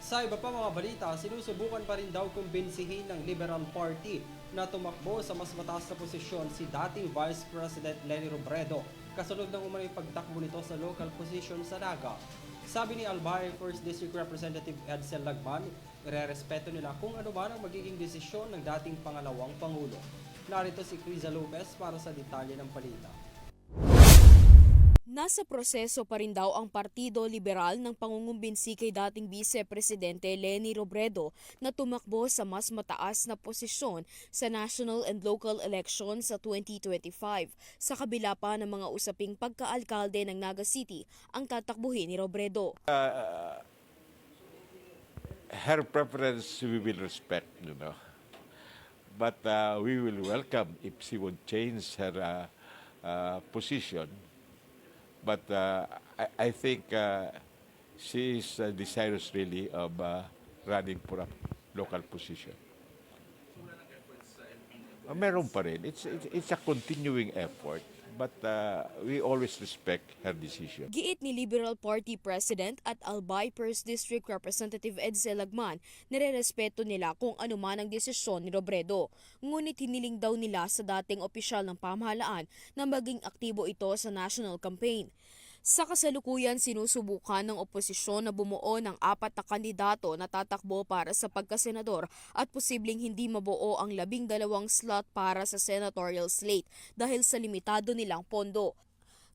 Sa iba pa mga balita, sinusubukan pa rin daw kumbinsihin ng Liberal Party na tumakbo sa mas mataas na posisyon si dating Vice President Leni Robredo kasunod ng umano'y pagtakbo nito sa local position sa Naga. Sabi ni Albay 1st District Representative Edsel Lagman, irerespeto nila kung ano man ang magiging desisyon ng dating pangalawang Pangulo. Narito si Criza Lopez para sa detalye ng balita. Nasa proseso pa rin daw ang Partido Liberal ng pangungumbinsi kay dating Vice Presidente Leni Robredo na tumakbo sa mas mataas na posisyon sa national and local elections sa 2025. Sa kabila pa ng mga usaping pagkaalkalde ng Naga City ang tatakbuhin ni Robredo. Her preference we will respect, But we will welcome if she would change her position. But I think she is desirous really of running for a local position. Meron pa rin. It's a continuing effort. But we always respect her decision. Giit ni Liberal Party President at Albay 1st District Representative Edsel Lagman, nirerespeto nila kung ano man ang desisyon ni Robredo. Ngunit hiniling daw nila sa dating opisyal ng pamahalaan na maging aktibo ito sa national campaign. Sa kasalukuyan, sinusubukan ng oposisyon na bumuo ng 4 na kandidato na tatakbo para sa pagkasenador at posibleng hindi mabuo ang 12 slot para sa senatorial slate dahil sa limitado nilang pondo.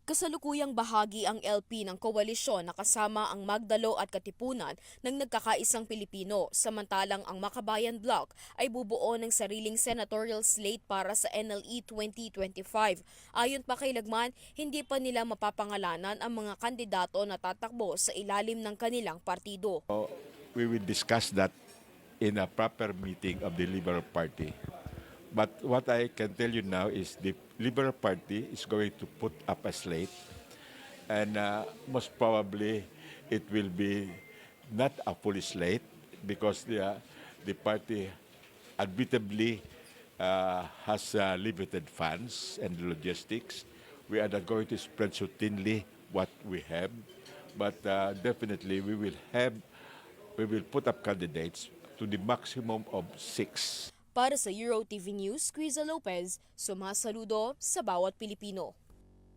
Kasalukuyang bahagi ang LP ng koalisyon na kasama ang Magdalo at Katipunan ng Nagkakaisang Pilipino, samantalang ang Makabayan Bloc ay bubuo ng sariling senatorial slate para sa NLE 2025. Ayon pa kay Lagman, hindi pa nila mapapangalanan ang mga kandidato na tatakbo sa ilalim ng kanilang partido. We will discuss that in a proper meeting of the Liberal Party. But what I can tell you now is the Liberal Party is going to put up a slate, and most probably it will be not a full slate because the party admittably has limited funds and logistics. We are not going to spread so thinly what we have, but definitely we will put up candidates to the maximum of 6. Para sa EuroTV News, Criza Lopez, sumasaludo sa bawat Pilipino.